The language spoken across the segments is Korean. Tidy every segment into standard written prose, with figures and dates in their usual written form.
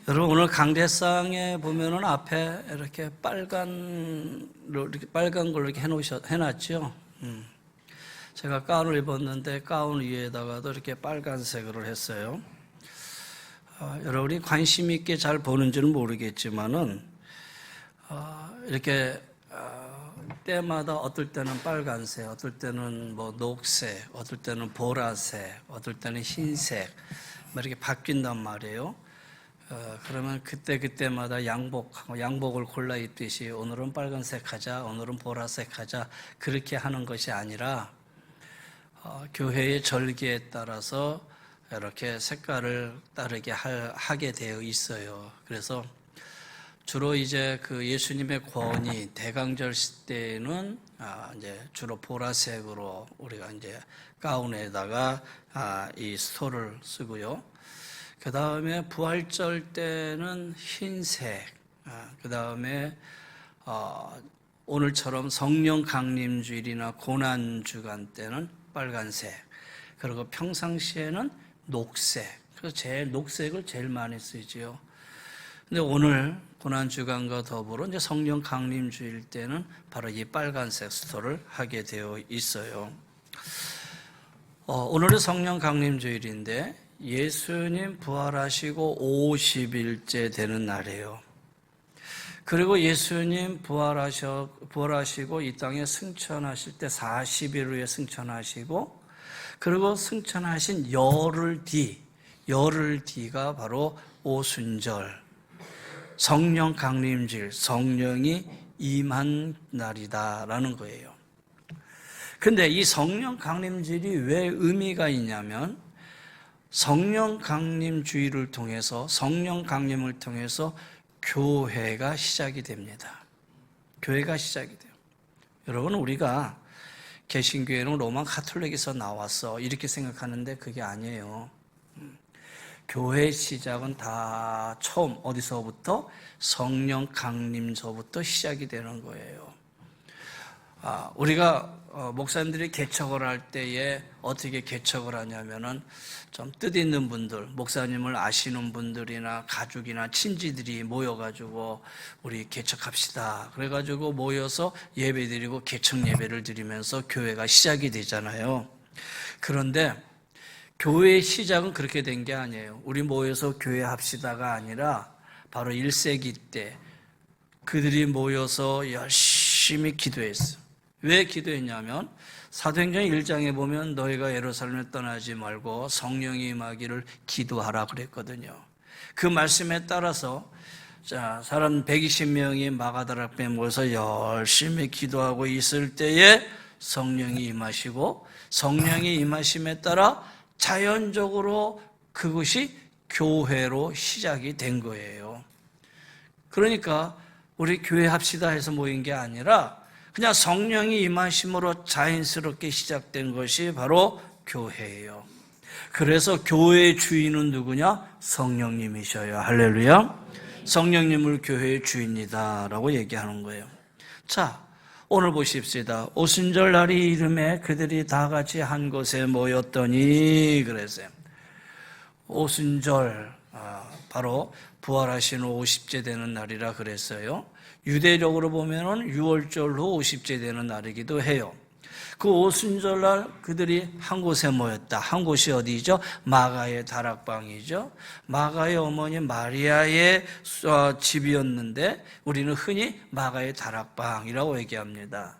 여러분, 오늘 강대상에 보면은 앞에 이렇게 빨간 걸로 이렇게 해놨죠. 제가 가운을 입었는데 가운 위에다가도 이렇게 빨간색으로 했어요. 여러분이 관심 있게 잘 보는지는 모르겠지만은 이렇게 때마다 어떨 때는 빨간색, 어떨 때는 뭐 녹색, 어떨 때는 보라색, 어떨 때는 흰색 이렇게 바뀐단 말이에요. 그러면 그때마다 양복을 골라 입듯이 오늘은 빨간색 하자, 오늘은 보라색 하자, 그렇게 하는 것이 아니라 교회의 절기에 따라서 이렇게 색깔을 따르게 하게 되어 있어요. 그래서 주로 이제 그 예수님의 권위 대강절 때는 이제 주로 보라색으로 우리가 이제 가운에다가 이 스토를 쓰고요. 그 다음에 부활절 때는 흰색, 그 다음에 오늘처럼 성령 강림주일이나 고난주간 때는 빨간색, 그리고 평상시에는 녹색. 그래서 녹색을 제일 많이 쓰지요. 근데 오늘 고난주간과 더불어 이제 성령 강림주일 때는 바로 이 빨간색 스토를 하게 되어 있어요. 오늘은 성령 강림주일인데 예수님 부활하시고 50일째 되는 날이에요. 그리고 예수님 부활하시고 이 땅에 승천하실 때 40일 후에 승천하시고, 그리고 승천하신 열흘 뒤가 바로 오순절, 성령 강림주일, 성령이 임한 날이다라는 거예요. 근데 이 성령 강림주일이 왜 의미가 있냐면, 성령 강림주일을 통해서, 성령 강림을 통해서 교회가 시작이 됩니다. 교회가 시작이 돼요. 여러분, 우리가 개신교회는 로마 가톨릭에서 나왔어 이렇게 생각하는데 그게 아니에요. 교회의 시작은 다 처음 어디서부터? 성령 강림서부터 시작이 되는 거예요. 우리가 목사님들이 개척을 할 때에 어떻게 개척을 하냐면은 좀 뜻있는 분들, 목사님을 아시는 분들이나 가족이나 친지들이 모여가지고 우리 개척합시다. 그래가지고 모여서 예배드리고 개척 예배를 드리면서 교회가 시작이 되잖아요. 그런데 교회의 시작은 그렇게 된 게 아니에요. 우리 모여서 교회 합시다가 아니라 바로 1세기 때 그들이 모여서 열심히 기도했어요. 왜 기도했냐면 사도행전 1장에 보면 너희가 예루살렘을 떠나지 말고 성령이 임하기를 기도하라 그랬거든요. 그 말씀에 따라서 사람 120명이 마가다락방에 모여서 열심히 기도하고 있을 때에 성령이 임하시고, 성령이 임하심에 따라 자연적으로 그것이 교회로 시작이 된 거예요. 그러니까 우리 교회 합시다 해서 모인 게 아니라 그냥 성령이 임하심으로 자연스럽게 시작된 것이 바로 교회예요. 그래서 교회의 주인은 누구냐? 성령님이셔요. 할렐루야. 성령님을 교회의 주인이다라고 얘기하는 거예요. 자, 오늘 보십시다. 오순절 날이 이름에 그들이 다 같이 한 곳에 모였더니 그랬어요. 오순절, 바로 부활하신 50째 되는 날이라 그랬어요. 유대적으로 보면은 6월절 후 50째 되는 날이기도 해요. 그 오순절 날 그들이 한 곳에 모였다. 한 곳이 어디죠? 마가의 다락방이죠. 마가의 어머니 마리아의 집이었는데 우리는 흔히 마가의 다락방이라고 얘기합니다.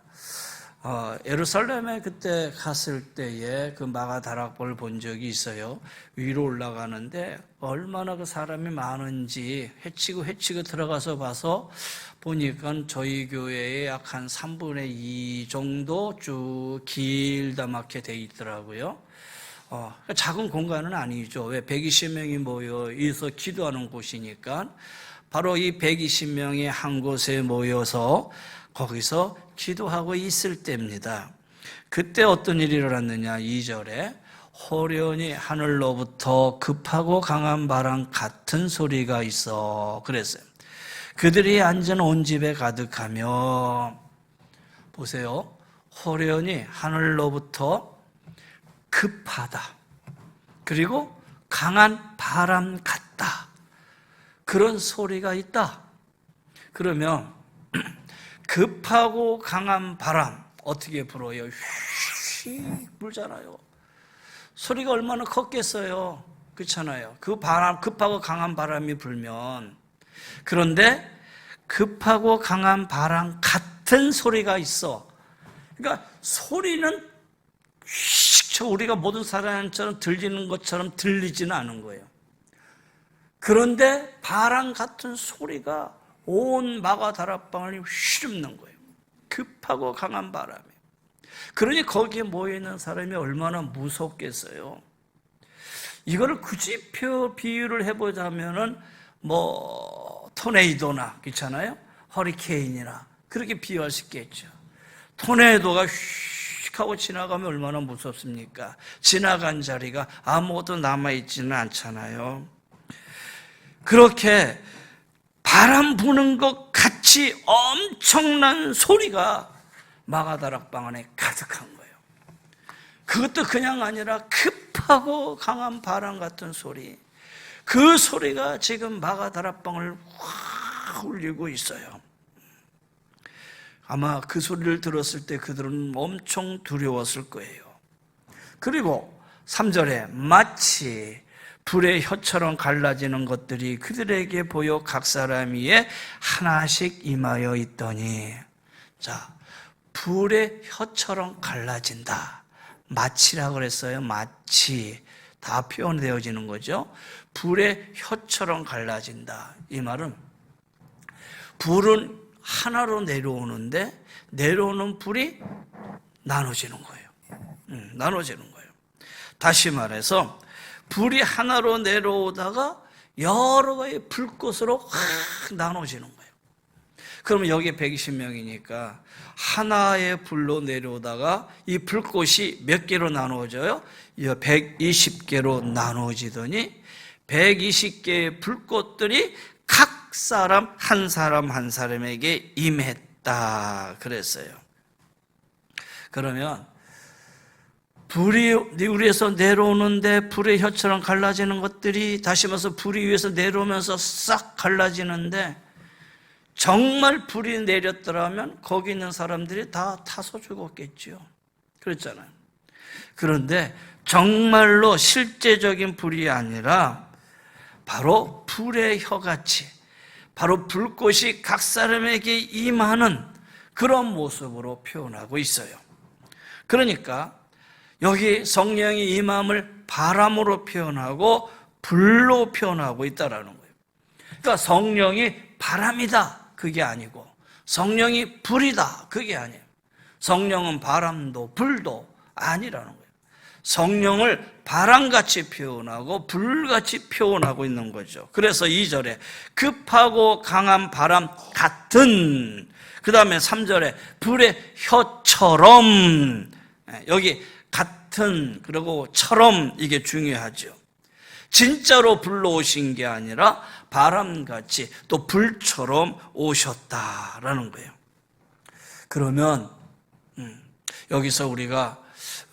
예루살렘에 그때 갔을 때에 그 마가 다락방을 본 적이 있어요. 위로 올라가는데 얼마나 그 사람이 많은지 헤치고 들어가서 봐서 보니까 저희 교회에 약 한 3분의 2 정도 쭉 길다맣게 돼 있더라고요. 작은 공간은 아니죠. 왜 120명이 모여 있어 기도하는 곳이니까 바로 이 120명이 한 곳에 모여서 거기서 기도하고 있을 때입니다. 그때 어떤 일이 일어났느냐? 2절에 호련히 하늘로부터 급하고 강한 바람 같은 소리가 있어 그랬어요. 그들이 앉은 온 집에 가득하며, 보세요. 호련히 하늘로부터 급하다. 그리고 강한 바람 같다. 그 그런 소리가 있다. 그러면 급하고 강한 바람 어떻게 불어요? 휙 불잖아요. 소리가 얼마나 컸겠어요. 그렇잖아요. 그 바람, 급하고 강한 바람이 불면. 그런데 급하고 강한 바람 같은 소리가 있어. 그러니까 소리는 휙 우리가 모든 사람처럼 들리는 것처럼 들리지는 않은 거예요. 그런데 바람 같은 소리가 온 마가다락방을 휘젓는 거예요. 급하고 강한 바람이. 그러니 거기에 모여있는 사람이 얼마나 무섭겠어요. 이거를 굳이 비유를 해보자면은 토네이도나 그렇잖아요. 허리케인이나 그렇게 비유할 수 있겠죠. 토네이도가 휙 하고 지나가면 얼마나 무섭습니까? 지나간 자리가 아무것도 남아있지는 않잖아요. 그렇게 바람 부는 것 같이 엄청난 소리가 마가다락방 안에 가득한 거예요. 그것도 그냥 아니라 급하고 강한 바람 같은 소리. 그 소리가 지금 마가다락방을 확 울리고 있어요. 아마 그 소리를 들었을 때 그들은 엄청 두려웠을 거예요. 그리고 3절에 마치 불의 혀처럼 갈라지는 것들이 그들에게 보여 각 사람 위에 하나씩 임하여 있더니, 자, 불의 혀처럼 갈라진다. 마치라고 그랬어요. 마치. 다 표현되어지는 거죠. 불의 혀처럼 갈라진다. 이 말은 불은 하나로 내려오는데 내려오는 불이 나눠지는 거예요. 나눠지는 거예요. 다시 말해서 불이 하나로 내려오다가 여러 가지 불꽃으로 확 나눠지는 거예요. 그러면 여기 120명이니까 하나의 불로 내려오다가 이 불꽃이 몇 개로 나누어져요? 120개로 나누어지더니 120개의 불꽃들이 각 사람 한 사람에게 임했다 그랬어요. 그러면 불이 위에서 내려오는데 불의 혀처럼 갈라지는 것들이 다시 말해서 불이 위에서 내려오면서 싹 갈라지는데 정말 불이 내렸더라면 거기 있는 사람들이 다 타서 죽었겠죠. 그렇잖아요. 그런데 정말로 실제적인 불이 아니라 바로 불의 혀같이 바로 불꽃이 각 사람에게 임하는 그런 모습으로 표현하고 있어요. 그러니까 여기 성령의 임함을 바람으로 표현하고 불로 표현하고 있다라는 거예요. 그러니까 성령이 바람이다 그게 아니고 성령이 불이다 그게 아니에요. 성령은 바람도 불도 아니라는 거예요. 성령을 바람같이 표현하고 불같이 표현하고 있는 거죠. 그래서 2절에 급하고 강한 바람 같은, 그 다음에 3절에 불의 혀처럼, 여기 같은 그리고 처럼 이게 중요하죠. 진짜로 불러 오신 게 아니라 바람같이 또 불처럼 오셨다라는 거예요. 그러면 여기서 우리가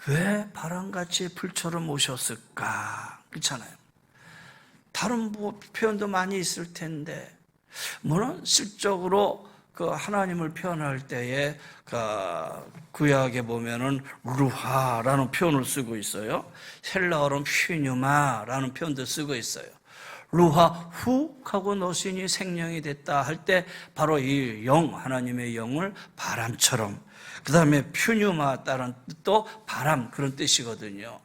왜 바람같이 불처럼 오셨을까? 그렇잖아요. 다른 표현도 많이 있을 텐데, 물론 실적으로 그 하나님을 표현할 때에 그 구약에 보면은 루하라는 표현을 쓰고 있어요. 헬라어로는 퓨뉴마라는 표현도 쓰고 있어요. 루하 훅 하고 너신이 생명이 됐다 할 때 바로 이 영, 하나님의 영을 바람처럼, 그 다음에 퓨뉴마 다른 뜻도 바람 그런 뜻이거든요.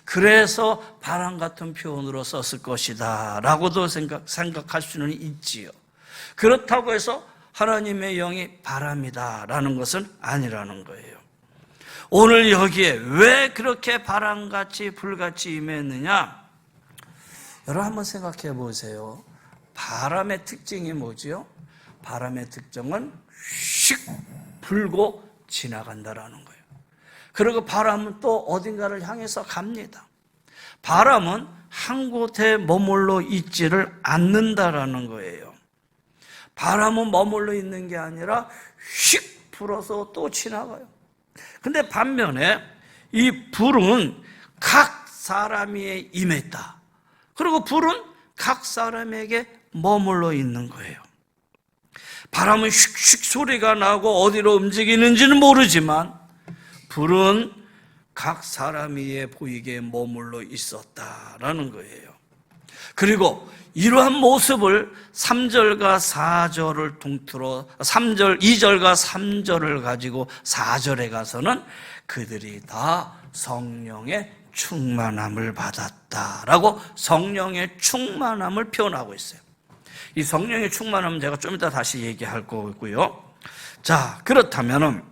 그래서 바람 같은 표현으로 썼을 것이다 라고도 생각할 수는 있지요. 그렇다고 해서 하나님의 영이 바람이다 라는 것은 아니라는 거예요. 오늘 여기에 왜 그렇게 바람같이 불같이 임했느냐? 여러분 한번 생각해 보세요. 바람의 특징이 뭐지요? 바람의 특징은 휙 불고 지나간다라는 거예요. 그리고 바람은 또 어딘가를 향해서 갑니다. 바람은 한 곳에 머물러 있지를 않는다라는 거예요. 바람은 머물러 있는 게 아니라 휙 불어서 또 지나가요. 근데 반면에 이 불은 각 사람이 임했다. 그리고 불은 각 사람에게 머물러 있는 거예요. 바람은 슉슉 소리가 나고 어디로 움직이는지는 모르지만 불은 각 사람 위에 보이게 머물러 있었다라는 거예요. 그리고 이러한 모습을 3절과 4절을 통틀어 2절과 3절을 가지고 4절에 가서는 그들이 다 성령의 충만함을 받았다라고 성령의 충만함을 표현하고 있어요. 이 성령의 충만함은 제가 좀 이따 다시 얘기할 거고요. 자, 그렇다면은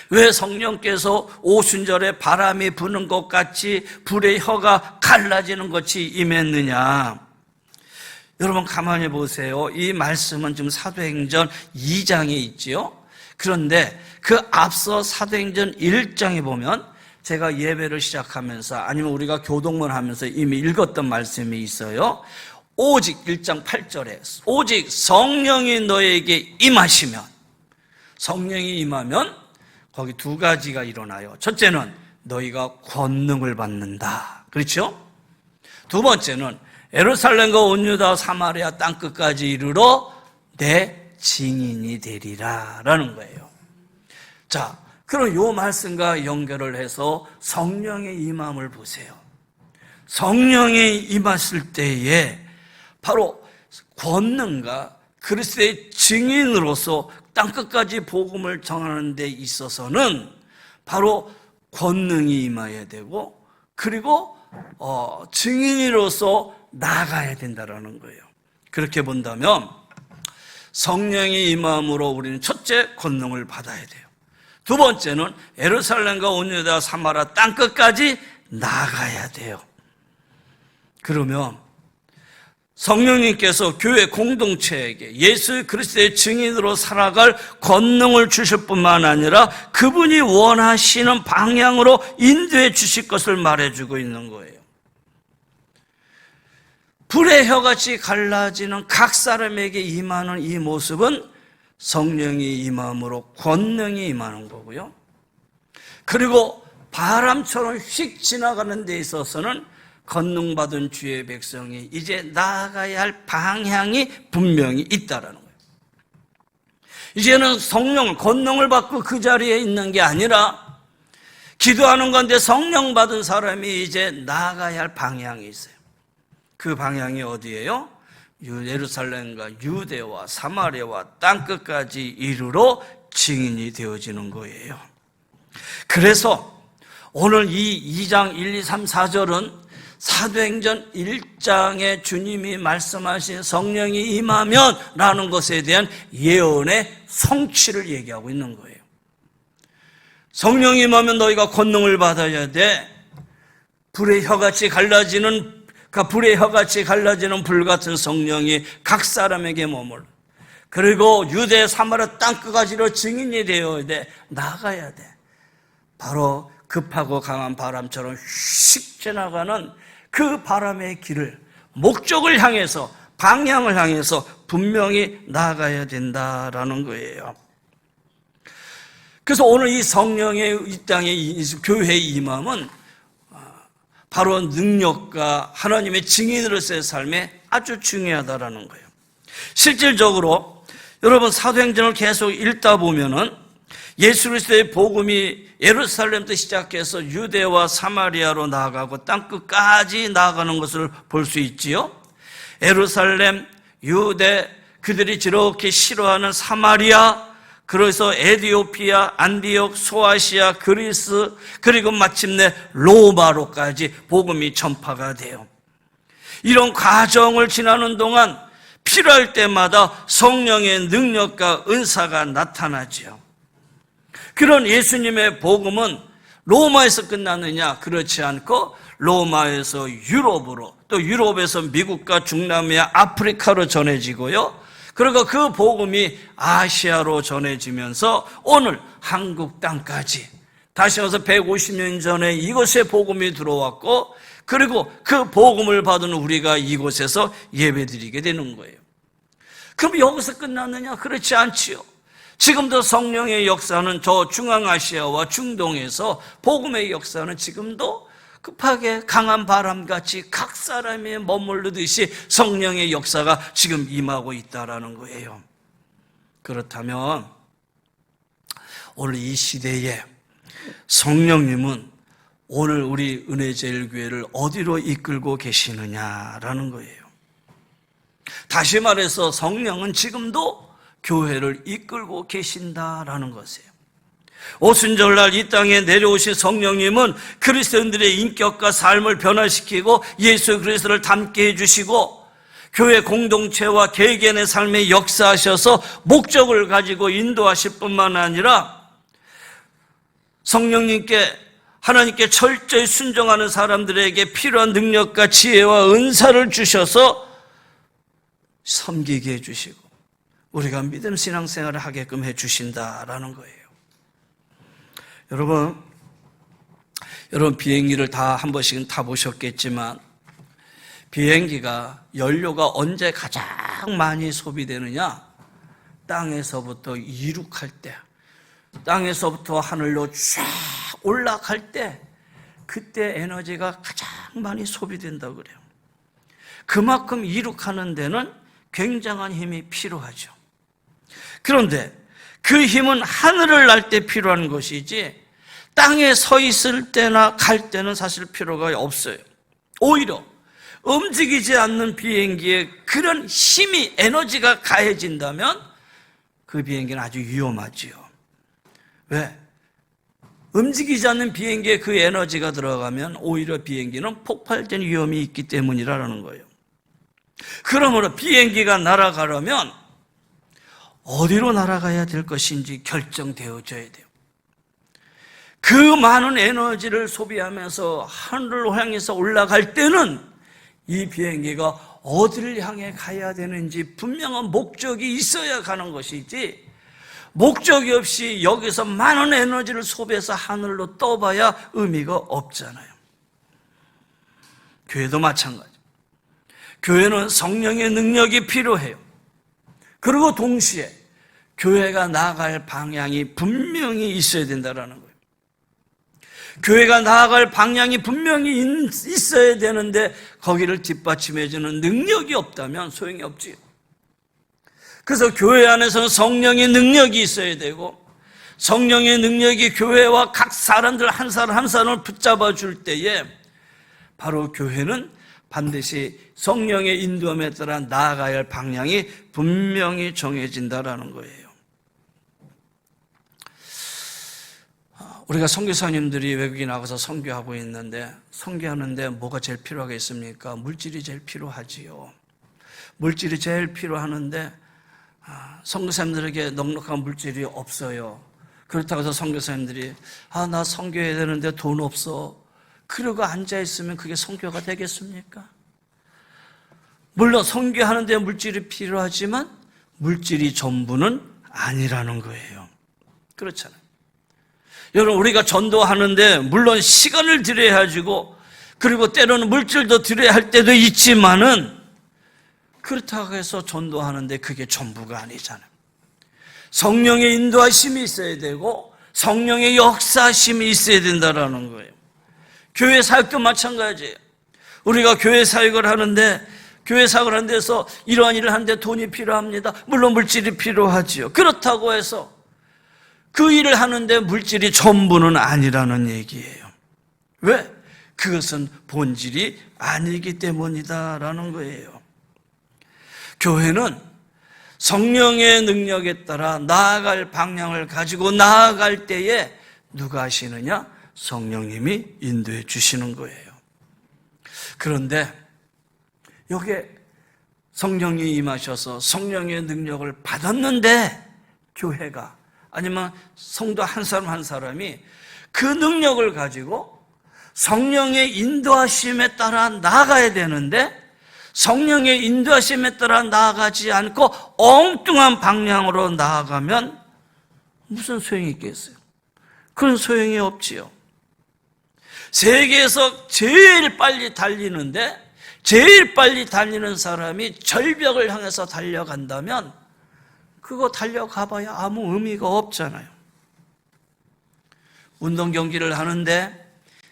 왜 성령께서 오순절에 바람이 부는 것 같이 불의 혀가 갈라지는 것이 임했느냐? 여러분 가만히 보세요. 이 말씀은 지금 사도행전 2장에 있지요. 그런데 그 앞서 사도행전 1장에 보면 제가 예배를 시작하면서 아니면 우리가 교동문 하면서 이미 읽었던 말씀이 있어요. 오직 1장 8절에 오직 성령이 너에게 임하시면, 성령이 임하면 거기 두 가지가 일어나요. 첫째는 너희가 권능을 받는다. 그렇죠? 두 번째는 예루살렘과 온 유다 사마리아 땅끝까지 이르러 내 증인이 되리라 라는 거예요. 자, 그럼 이 말씀과 연결을 해서 성령의 임함을 보세요. 성령이 임했을 때에 바로 권능과 그리스도의 증인으로서 땅끝까지 복음을 전하는 데 있어서는 바로 권능이 임해야 되고, 그리고 증인으로서 나아가야 된다는 거예요. 그렇게 본다면 성령의 임함으로 우리는 첫째 권능을 받아야 돼요. 두 번째는 예루살렘과 온 유다 사마리아 땅끝까지 나아가야 돼요. 그러면 성령님께서 교회 공동체에게 예수 그리스도의 증인으로 살아갈 권능을 주실 뿐만 아니라 그분이 원하시는 방향으로 인도해 주실 것을 말해주고 있는 거예요. 불의 혀같이 갈라지는 각 사람에게 임하는 이 모습은 성령이 임함으로 권능이 임하는 거고요. 그리고 바람처럼 휙 지나가는 데 있어서는 권능받은 주의 백성이 이제 나아가야 할 방향이 분명히 있다라는 거예요. 이제는 성령을, 권능을 받고 그 자리에 있는 게 아니라 기도하는 건데 성령 받은 사람이 이제 나아가야 할 방향이 있어요. 그 방향이 어디예요? 예루살렘과 유대와 사마리아와 땅끝까지 이르러 증인이 되어지는 거예요. 그래서 오늘 이 2장 1, 2, 3, 4절은 사도행전 1장에 주님이 말씀하신 성령이 임하면 라는 것에 대한 예언의 성취를 얘기하고 있는 거예요. 성령이 임하면 너희가 권능을 받아야 돼. 불의 혀같이 갈라지는 불같은 성령이 각 사람에게 머물러, 그리고 유대 사마리아 땅끝까지로 증인이 되어야 돼. 나가야 돼. 바로 급하고 강한 바람처럼 휙 지나가는 그 바람의 길을, 목적을 향해서, 방향을 향해서 분명히 나아가야 된다라는 거예요. 그래서 오늘 이 성령의 이 땅에 교회의 임함은 바로 능력과 하나님의 증인으로서의 삶에 아주 중요하다라는 거예요. 실질적으로 여러분 사도행전을 계속 읽다 보면은 예수 그리스도의 복음이 예루살렘부터 시작해서 유대와 사마리아로 나아가고 땅끝까지 나아가는 것을 볼 수 있지요. 예루살렘, 유대, 그들이 지렇게 싫어하는 사마리아, 그래서 에디오피아, 안디옥, 소아시아, 그리스, 그리고 마침내 로마로까지 복음이 전파가 돼요. 이런 과정을 지나는 동안 필요할 때마다 성령의 능력과 은사가 나타나지요. 그런 예수님의 복음은 로마에서 끝나느냐? 그렇지 않고 로마에서 유럽으로, 또 유럽에서 미국과 중남미와 아프리카로 전해지고요. 그리고 그 복음이 아시아로 전해지면서 오늘 한국 땅까지 다시 와서 150년 전에 이곳에 복음이 들어왔고, 그리고 그 복음을 받은 우리가 이곳에서 예배드리게 되는 거예요. 그럼 여기서 끝났느냐? 그렇지 않지요. 지금도 성령의 역사는 저 중앙아시아와 중동에서 복음의 역사는 지금도 급하게 강한 바람같이 각 사람이 머무르듯이 성령의 역사가 지금 임하고 있다라는 거예요. 그렇다면 오늘 이 시대에 성령님은 오늘 우리 은혜제일교회를 어디로 이끌고 계시느냐라는 거예요. 다시 말해서 성령은 지금도 교회를 이끌고 계신다라는 것이에요. 오순절날 이 땅에 내려오신 성령님은 그리스도인들의 인격과 삶을 변화시키고 예수 그리스도를 닮게 해주시고 교회 공동체와 개개인의 삶에 역사하셔서 목적을 가지고 인도하실 뿐만 아니라 성령님께 하나님께 철저히 순종하는 사람들에게 필요한 능력과 지혜와 은사를 주셔서 섬기게 해주시고 우리가 믿음 신앙생활을 하게끔 해주신다라는 거예요. 여러분 비행기를 다 한 번씩은 타보셨겠지만 비행기가 연료가 언제 가장 많이 소비되느냐? 땅에서부터 이륙할 때, 땅에서부터 하늘로 쫙 올라갈 때, 그때 에너지가 가장 많이 소비된다고 그래요. 그만큼 이륙하는 데는 굉장한 힘이 필요하죠. 그런데 그 힘은 하늘을 날 때 필요한 것이지 땅에 서 있을 때나 갈 때는 사실 필요가 없어요. 오히려 움직이지 않는 비행기에 그런 힘이, 에너지가 가해진다면 그 비행기는 아주 위험하지요. 왜? 움직이지 않는 비행기에 그 에너지가 들어가면 오히려 비행기는 폭발된 위험이 있기 때문이라는 거예요. 그러므로 비행기가 날아가려면 어디로 날아가야 될 것인지 결정되어져야 돼요. 그 많은 에너지를 소비하면서 하늘을 향해서 올라갈 때는 이 비행기가 어디를 향해 가야 되는지 분명한 목적이 있어야 가는 것이지, 목적이 없이 여기서 많은 에너지를 소비해서 하늘로 떠봐야 의미가 없잖아요. 교회도 마찬가지. 교회는 성령의 능력이 필요해요. 그리고 동시에 교회가 나아갈 방향이 분명히 있어야 된다는 거예요. 교회가 나아갈 방향이 분명히 있어야 되는데 거기를 뒷받침해주는 능력이 없다면 소용이 없지요. 그래서 교회 안에서는 성령의 능력이 있어야 되고, 성령의 능력이 교회와 각 사람들 한 사람 한 사람을 붙잡아 줄 때에 바로 교회는 반드시 성령의 인도함에 따라 나아가야 할 방향이 분명히 정해진다라는 거예요. 우리가 선교사님들이 외국에 나가서 선교하고 있는데, 선교하는데 뭐가 제일 필요하겠습니까? 물질이 제일 필요하지요. 물질이 제일 필요하는데 선교사님들에게 넉넉한 물질이 없어요. 그렇다고 해서 선교사님들이 나 선교해야 되는데 돈 없어, 그러고 앉아있으면 그게 선교가 되겠습니까? 물론 선교하는데 물질이 필요하지만 물질이 전부는 아니라는 거예요. 그렇잖아요. 여러분, 우리가 전도하는데 물론 시간을 들여야 하고, 그리고 때로는 물질도 들여야 할 때도 있지만은, 그렇다고 해서 전도하는데 그게 전부가 아니잖아요. 성령의 인도하심이 있어야 되고 성령의 역사심이 있어야 된다는 거예요. 교회 사역도 마찬가지예요. 우리가 교회 사역을 하는데, 교회 사역을 하는 데서 이러한 일을 하는데 돈이 필요합니다. 물론 물질이 필요하지요. 그렇다고 해서 그 일을 하는데 물질이 전부는 아니라는 얘기예요. 왜? 그것은 본질이 아니기 때문이다라는 거예요. 교회는 성령의 능력에 따라 나아갈 방향을 가지고 나아갈 때에 누가 하시느냐? 성령님이 인도해 주시는 거예요. 그런데 여기에 성령이 임하셔서 성령의 능력을 받았는데 교회가, 아니면 성도 한 사람 한 사람이 그 능력을 가지고 성령의 인도하심에 따라 나아가야 되는데, 성령의 인도하심에 따라 나아가지 않고 엉뚱한 방향으로 나아가면 무슨 소용이 있겠어요? 그런 소용이 없지요. 세계에서 제일 빨리 달리는데, 제일 빨리 달리는 사람이 절벽을 향해서 달려간다면 그거 달려가봐야 아무 의미가 없잖아요. 운동 경기를 하는데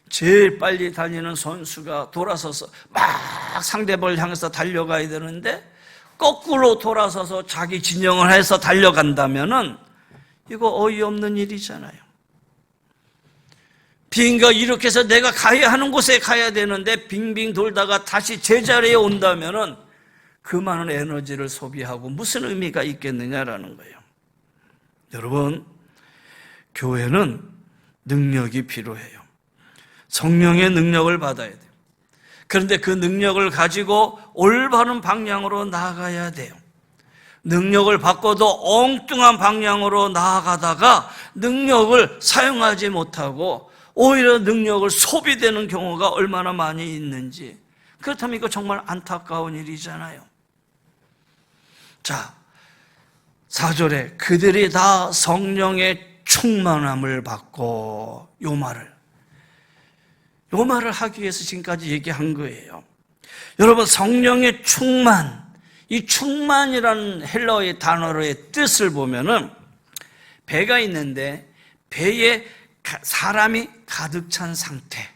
제일 빨리 달리는 선수가 돌아서서 막 상대방을 향해서 달려가야 되는데 거꾸로 돌아서서 자기 진영을 해서 달려간다면은 이거 어이없는 일이잖아요. 비행기가 이렇게 해서 내가 가야 하는 곳에 가야 되는데 빙빙 돌다가 다시 제자리에 온다면은 그 많은 에너지를 소비하고 무슨 의미가 있겠느냐라는 거예요. 여러분, 교회는 능력이 필요해요. 성령의 능력을 받아야 돼요. 그런데 그 능력을 가지고 올바른 방향으로 나아가야 돼요. 능력을 받고도 엉뚱한 방향으로 나아가다가 능력을 사용하지 못하고 오히려 능력을 소비되는 경우가 얼마나 많이 있는지, 그렇다면 이거 정말 안타까운 일이잖아요. 자, 4절에 그들이 다 성령의 충만함을 받고, 요 말을 하기 위해서 지금까지 얘기한 거예요. 여러분, 성령의 충만, 이 충만이라는 헬라어의 단어의 뜻을 보면은 배가 있는데 배에 사람이 가득 찬 상태,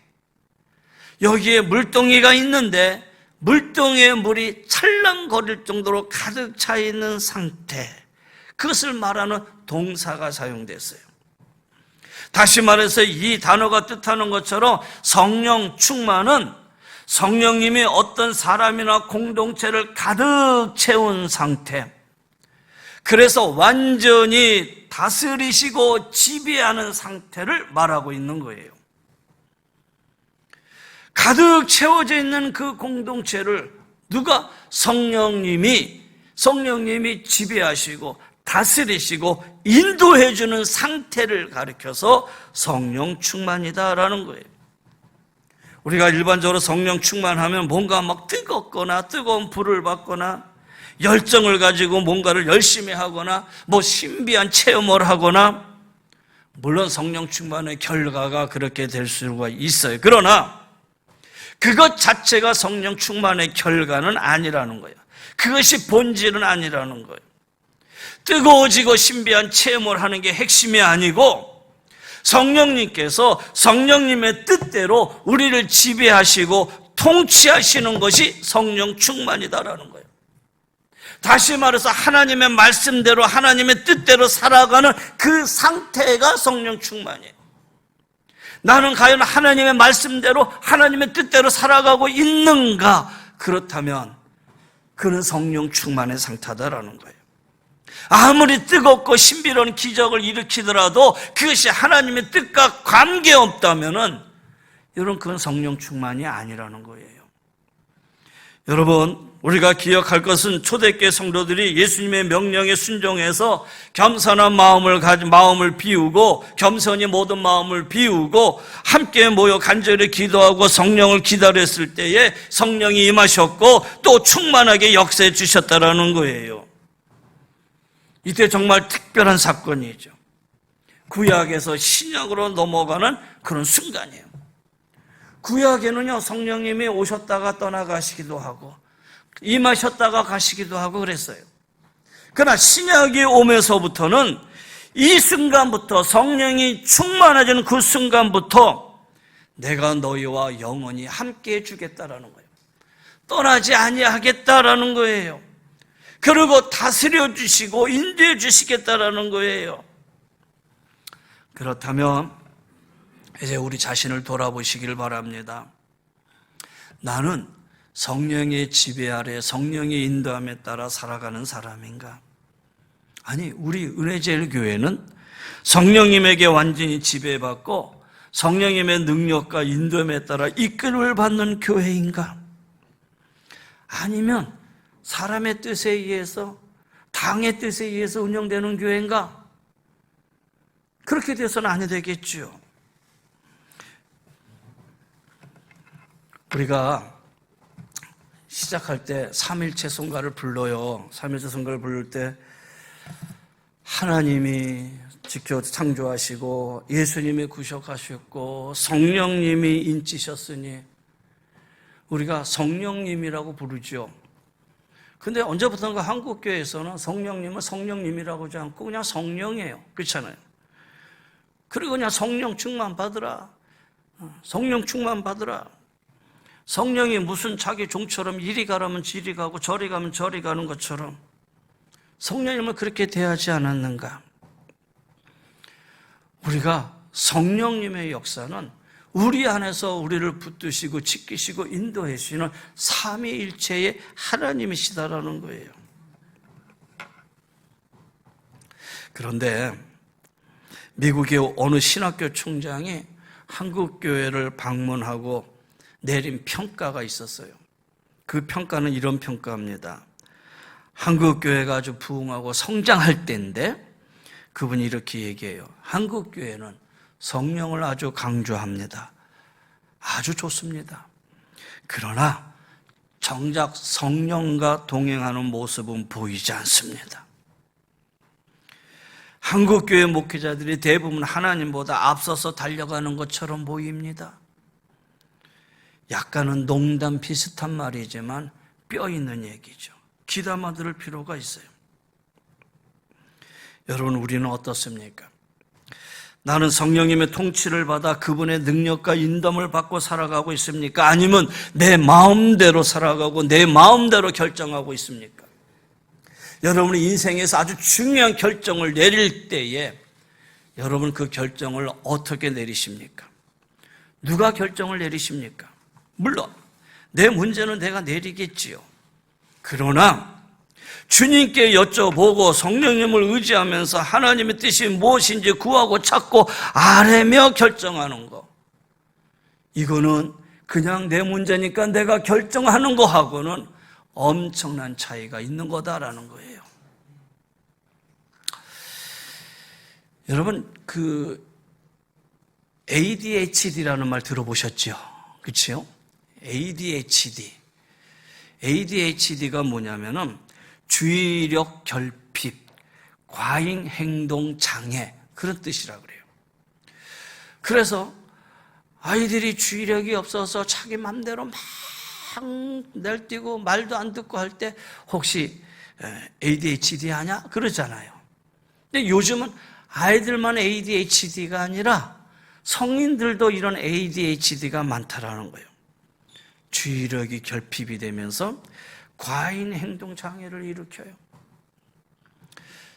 여기에 물동이가 있는데 물동이에 물이 찰랑거릴 정도로 가득 차 있는 상태, 그것을 말하는 동사가 사용됐어요. 다시 말해서 이 단어가 뜻하는 것처럼 성령 충만은 성령님이 어떤 사람이나 공동체를 가득 채운 상태, 그래서 완전히 다스리시고 지배하는 상태를 말하고 있는 거예요. 가득 채워져 있는 그 공동체를 누가? 성령님이 지배하시고 다스리시고 인도해주는 상태를 가리켜서 성령 충만이다라는 거예요. 우리가 일반적으로 성령 충만하면 뭔가 막 뜨겁거나 뜨거운 불을 받거나 열정을 가지고 뭔가를 열심히 하거나 뭐 신비한 체험을 하거나, 물론 성령 충만의 결과가 그렇게 될 수가 있어요. 그러나 그것 자체가 성령 충만의 결과는 아니라는 거예요. 그것이 본질은 아니라는 거예요. 뜨거워지고 신비한 체험을 하는 게 핵심이 아니고, 성령님께서 성령님의 뜻대로 우리를 지배하시고 통치하시는 것이 성령 충만이다라는 거예요. 다시 말해서 하나님의 말씀대로 하나님의 뜻대로 살아가는 그 상태가 성령 충만이에요. 나는 과연 하나님의 말씀대로 하나님의 뜻대로 살아가고 있는가? 그렇다면 그는 성령 충만의 상태다라는 거예요. 아무리 뜨겁고 신비로운 기적을 일으키더라도 그것이 하나님의 뜻과 관계없다면은 여러분, 그건 성령 충만이 아니라는 거예요. 여러분, 우리가 기억할 것은 초대교회 성도들이 예수님의 명령에 순종해서 겸손한 마음을 비우고, 겸손히 모든 마음을 비우고 함께 모여 간절히 기도하고 성령을 기다렸을 때에 성령이 임하셨고 또 충만하게 역사해 주셨다라는 거예요. 이때 정말 특별한 사건이죠. 구약에서 신약으로 넘어가는 그런 순간이에요. 구약에는요, 성령님이 오셨다가 떠나가시기도 하고 임하셨다가 가시기도 하고 그랬어요. 그러나 신약이 오면서부터는 이 순간부터, 성령이 충만해지는 그 순간부터 내가 너희와 영원히 함께 해주겠다라는 거예요. 떠나지 아니하겠다라는 거예요. 그리고 다스려 주시고 인도해 주시겠다라는 거예요. 그렇다면 이제 우리 자신을 돌아보시길 바랍니다. 나는 성령의 지배 아래, 성령의 인도함에 따라 살아가는 사람인가? 아니, 우리 은혜제일교회는 성령님에게 완전히 지배받고 성령님의 능력과 인도함에 따라 이끌음을 받는 교회인가? 아니면 사람의 뜻에 의해서, 당의 뜻에 의해서 운영되는 교회인가? 그렇게 돼서는 안 되겠죠. 우리가 시작할 때 삼일체 성가를 불러요. 삼일체 성가를 부를 때 하나님이 직접 창조하시고 예수님이 구속하셨고 성령님이 인치셨으니 우리가 성령님이라고 부르죠. 근데 언제부턴가 한국교회에서는 성령님은 성령님이라고 하지 않고 그냥 성령이에요. 그렇잖아요. 그리고 그냥 성령 충만 받으라. 성령 충만 받으라. 성령이 무슨 자기 종처럼 이리 가라면 이리 가고 저리 가면 저리 가는 것처럼 성령님을 그렇게 대하지 않았는가? 우리가 성령님의 역사는 우리 안에서 우리를 붙드시고 지키시고 인도해 주시는 삼위일체의 하나님이시다라는 거예요. 그런데 미국의 어느 신학교 총장이 한국교회를 방문하고 내린 평가가 있었어요. 그 평가는 이런 평가입니다. 한국교회가 아주 부흥하고 성장할 때인데 그분이 이렇게 얘기해요. 한국교회는 성령을 아주 강조합니다. 아주 좋습니다. 그러나 정작 성령과 동행하는 모습은 보이지 않습니다. 한국교회 목회자들이 대부분 하나님보다 앞서서 달려가는 것처럼 보입니다. 약간은 농담 비슷한 말이지만 뼈 있는 얘기죠. 귀담아 들을 필요가 있어요. 여러분, 우리는 어떻습니까? 나는 성령님의 통치를 받아 그분의 능력과 인도를 받고 살아가고 있습니까? 아니면 내 마음대로 살아가고 내 마음대로 결정하고 있습니까? 여러분의 인생에서 아주 중요한 결정을 내릴 때에 여러분 그 결정을 어떻게 내리십니까? 누가 결정을 내리십니까? 물론 내 문제는 내가 내리겠지요. 그러나 주님께 여쭤보고 성령님을 의지하면서 하나님의 뜻이 무엇인지 구하고 찾고 아뢰며 결정하는 거, 이거는 그냥 내 문제니까 내가 결정하는 거하고는 엄청난 차이가 있는 거다라는 거예요. 여러분, 그 ADHD라는 말 들어보셨죠? 그렇죠? ADHD가 뭐냐면은 주의력 결핍, 과잉 행동 장애, 그런 뜻이라고 그래요. 그래서 아이들이 주의력이 없어서 자기 맘대로 막 날뛰고 말도 안 듣고 할 때 혹시 ADHD 하냐? 그러잖아요. 근데 요즘은 아이들만 ADHD가 아니라 성인들도 이런 ADHD가 많다라는 거예요. 주의력이 결핍이 되면서 과잉 행동 장애를 일으켜요.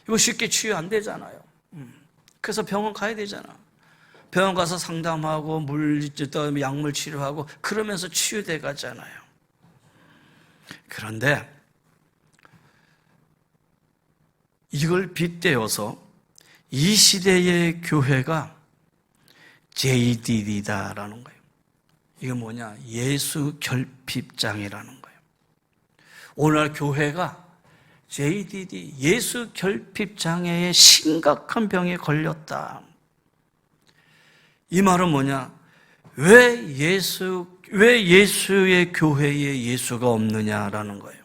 이거 쉽게 치유 안 되잖아요. 그래서 병원 가야 되잖아. 병원 가서 상담하고 약물 치료하고 그러면서 치유돼 가잖아요. 그런데 이걸 빗대어서 이 시대의 교회가 JDD다라는 거예요. 이게 뭐냐? 예수 결핍장애라는 거예요. 오늘 교회가 JDD, 예수 결핍장애의 심각한 병에 걸렸다. 이 말은 뭐냐? 왜 예수의 교회에 예수가 없느냐라는 거예요.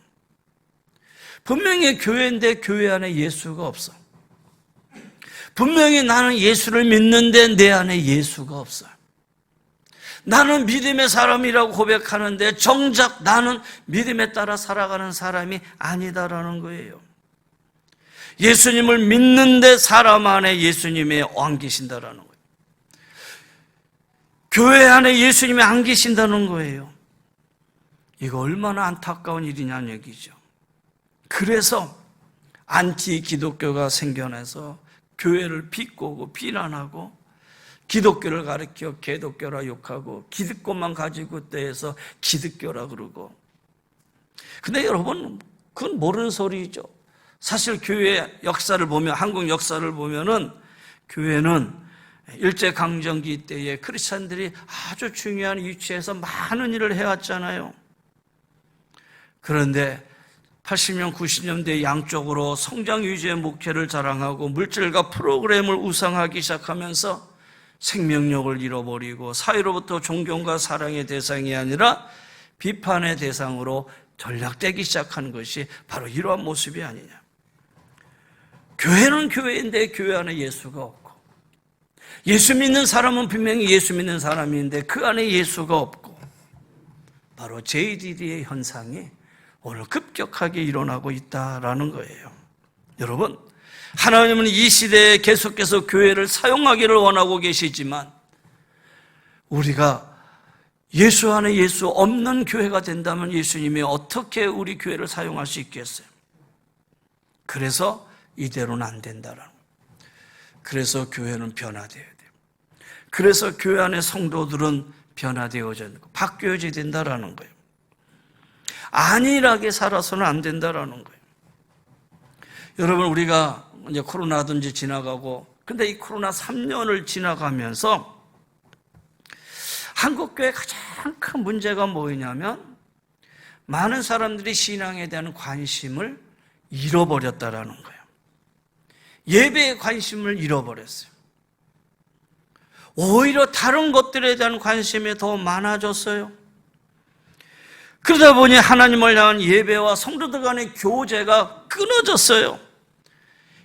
분명히 교회인데 교회 안에 예수가 없어. 분명히 나는 예수를 믿는데 내 안에 예수가 없어. 나는 믿음의 사람이라고 고백하는데 정작 나는 믿음에 따라 살아가는 사람이 아니다라는 거예요. 예수님을 믿는데 사람 안에 예수님이 안 계신다라는 거예요. 교회 안에 예수님이 안 계신다는 거예요. 이거 얼마나 안타까운 일이냐는 얘기죠. 그래서 안티 기독교가 생겨나서 교회를 비꼬고 비난하고 기독교를 가리켜 개독교라 욕하고 기득권만 가지고 떼서 기득교라 그러고. 근데 여러분, 그건 모르는 소리죠. 사실 교회 역사를 보면, 한국 역사를 보면은 교회는 일제강점기 때에 크리스찬들이 아주 중요한 위치에서 많은 일을 해왔잖아요. 그런데 80년, 90년대 양쪽으로 성장 위주의 목회를 자랑하고 물질과 프로그램을 우상하기 시작하면서 생명력을 잃어버리고 사회로부터 존경과 사랑의 대상이 아니라 비판의 대상으로 전락되기 시작한 것이 바로 이러한 모습이 아니냐. 교회는 교회인데 교회 안에 예수가 없고, 예수 믿는 사람은 분명히 예수 믿는 사람인데 그 안에 예수가 없고, 바로 JDD의 현상이 오늘 급격하게 일어나고 있다라는 거예요. 여러분, 하나님은 이 시대에 계속해서 교회를 사용하기를 원하고 계시지만 우리가 예수 안에 예수 없는 교회가 된다면 예수님이 어떻게 우리 교회를 사용할 수 있겠어요? 그래서 이대로는 안 된다라는 거예요. 그래서 교회는 변화되어야 돼요. 그래서 교회 안의 성도들은 변화되어져야 되고 바뀌어져야 된다라는 거예요. 안일하게 살아서는 안 된다라는 거예요. 여러분, 우리가 이제 코로나도 이제 지나가고, 근데 이 코로나 3년을 지나가면서 한국교회 가장 큰 문제가 뭐냐면 많은 사람들이 신앙에 대한 관심을 잃어버렸다라는 거예요. 예배에 관심을 잃어버렸어요. 오히려 다른 것들에 대한 관심이 더 많아졌어요. 그러다 보니 하나님을 향한 예배와 성도들 간의 교제가 끊어졌어요.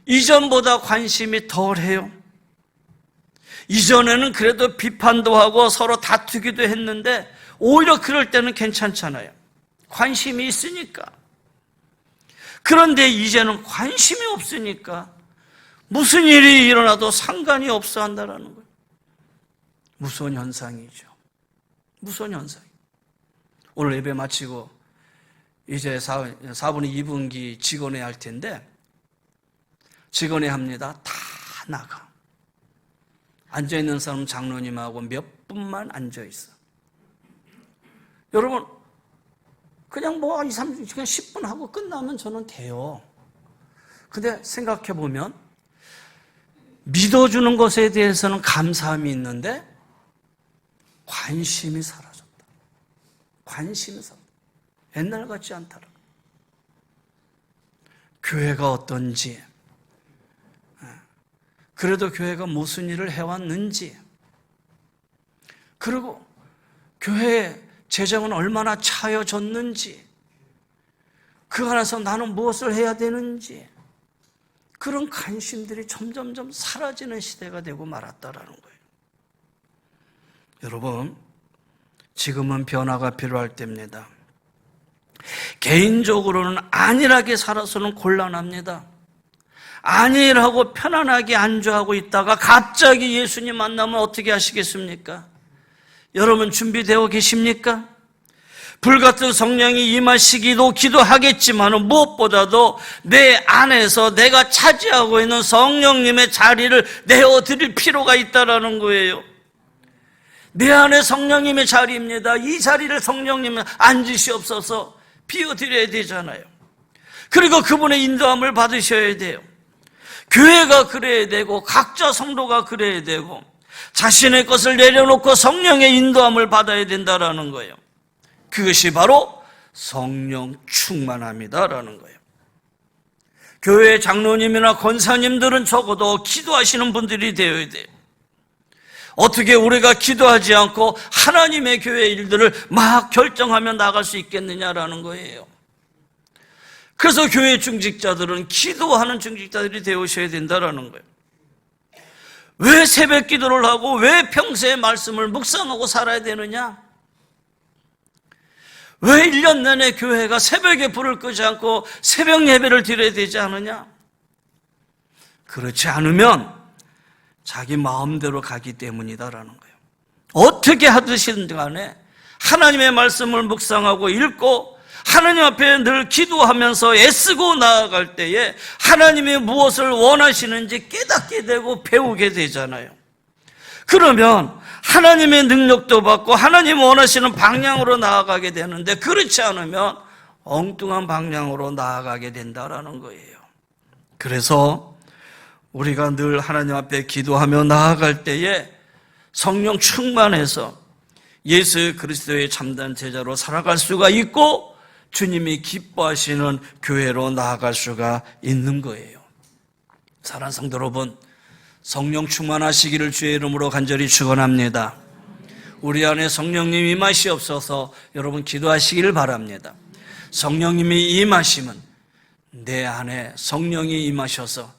이전보다 관심이 덜해요. 이전에는 그래도 비판도 하고 서로 다투기도 했는데 오히려 그럴 때는 괜찮잖아요. 관심이 있으니까. 그런데 이제는 관심이 없으니까 무슨 일이 일어나도 상관이 없어 한다는 거예요. 무서운 현상이죠. 무서운 현상. 오늘 예배 마치고 이제 4분의 2분기 직원회 할 텐데 직원회 합니다. 다 나가. 앉아있는 사람 장로님하고 몇 분만 앉아있어. 여러분, 그냥 뭐 2, 3분, 그냥 10분 하고 끝나면 저는 돼요. 근데 생각해보면 믿어주는 것에 대해서는 감사함이 있는데 관심이 사라졌다. 관심이 사라졌다. 옛날 같지 않더라. 교회가 어떤지, 그래도 교회가 무슨 일을 해왔는지, 그리고 교회의 재정은 얼마나 차여졌는지, 그 안에서 나는 무엇을 해야 되는지, 그런 관심들이 점점점 사라지는 시대가 되고 말았다라는 거예요. 여러분, 지금은 변화가 필요할 때입니다. 개인적으로는 안일하게 살아서는 곤란합니다. 안일하고 편안하게 안주하고 있다가 갑자기 예수님 만나면 어떻게 하시겠습니까? 여러분 준비되어 계십니까? 불같은 성령이 임하시기도 기도하겠지만 무엇보다도 내 안에서 내가 차지하고 있는 성령님의 자리를 내어드릴 필요가 있다는 거예요. 내 안에 성령님의 자리입니다. 이 자리를 성령님은 앉으시옵소서 비워드려야 되잖아요. 그리고 그분의 인도함을 받으셔야 돼요. 교회가 그래야 되고 각자 성도가 그래야 되고 자신의 것을 내려놓고 성령의 인도함을 받아야 된다는 거예요. 그것이 바로 성령 충만함이다라는 거예요. 교회 장로님이나 권사님들은 적어도 기도하시는 분들이 되어야 돼요. 어떻게 우리가 기도하지 않고 하나님의 교회 일들을 막 결정하며 나갈 수 있겠느냐라는 거예요. 그래서 교회 중직자들은 기도하는 중직자들이 되어셔야 된다라는 거예요. 왜 새벽 기도를 하고 왜 평소에 말씀을 묵상하고 살아야 되느냐? 왜 1년 내내 교회가 새벽에 불을 끄지 않고 새벽 예배를 드려야 되지 않느냐? 그렇지 않으면 자기 마음대로 가기 때문이다라는 거예요. 어떻게 하듯이 간에 하나님의 말씀을 묵상하고 읽고 하나님 앞에 늘 기도하면서 애쓰고 나아갈 때에 하나님이 무엇을 원하시는지 깨닫게 되고 배우게 되잖아요. 그러면 하나님의 능력도 받고 하나님 원하시는 방향으로 나아가게 되는데 그렇지 않으면 엉뚱한 방향으로 나아가게 된다라는 거예요. 그래서 우리가 늘 하나님 앞에 기도하며 나아갈 때에 성령 충만해서 예수 그리스도의 참된 제자로 살아갈 수가 있고 주님이 기뻐하시는 교회로 나아갈 수가 있는 거예요. 사랑하는 성도 여러분, 성령 충만하시기를 주의 이름으로 간절히 축원합니다. 우리 안에 성령님 임하시옵소서. 여러분 기도하시기를 바랍니다. 성령님이 임하시면 내 안에 성령이 임하셔서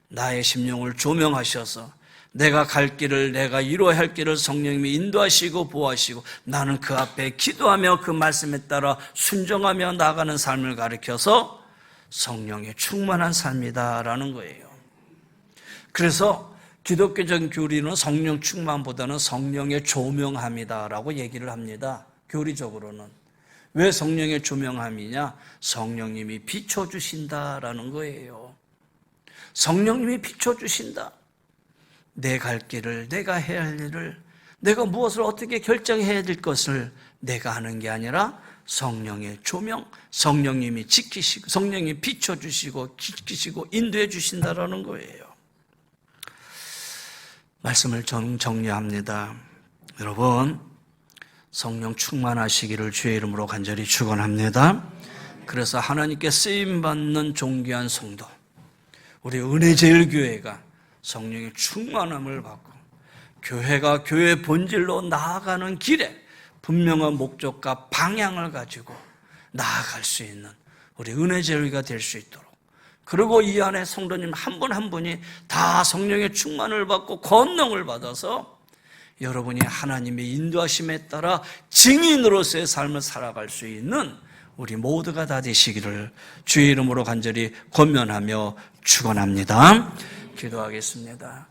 나의 심령을 조명하셔서 내가 갈 길을, 내가 이루어야 할 길을 성령님이 인도하시고 보호하시고 나는 그 앞에 기도하며 그 말씀에 따라 순종하며 나가는 삶을 가르쳐서 성령의 충만한 삶이다라는 거예요. 그래서 기독교적 교리는 성령 충만보다는 성령의 조명함이다라고 얘기를 합니다. 교리적으로는. 왜 성령의 조명함이냐? 성령님이 비춰주신다라는 거예요. 성령님이 비춰주신다. 내 갈 길을, 내가 해야 할 일을, 내가 무엇을 어떻게 결정해야 될 것을 내가 하는 게 아니라 성령의 조명, 성령님이 지키시고, 성령님이 비춰주시고, 지키시고, 인도해 주신다라는 거예요. 말씀을 정리합니다. 여러분, 성령 충만하시기를 주의 이름으로 간절히 축원합니다. 그래서 하나님께 쓰임받는 존귀한 성도, 우리 은혜제일교회가 성령의 충만함을 받고 교회가 교회 본질로 나아가는 길에 분명한 목적과 방향을 가지고 나아갈 수 있는 우리 은혜제일교회가 될 수 있도록, 그리고 이 안에 성도님 한 분 한 분이 다 성령의 충만을 받고 권능을 받아서 여러분이 하나님의 인도하심에 따라 증인으로서의 삶을 살아갈 수 있는 우리 모두가 다 되시기를 주의 이름으로 간절히 권면하며 축원합니다. 기도하겠습니다.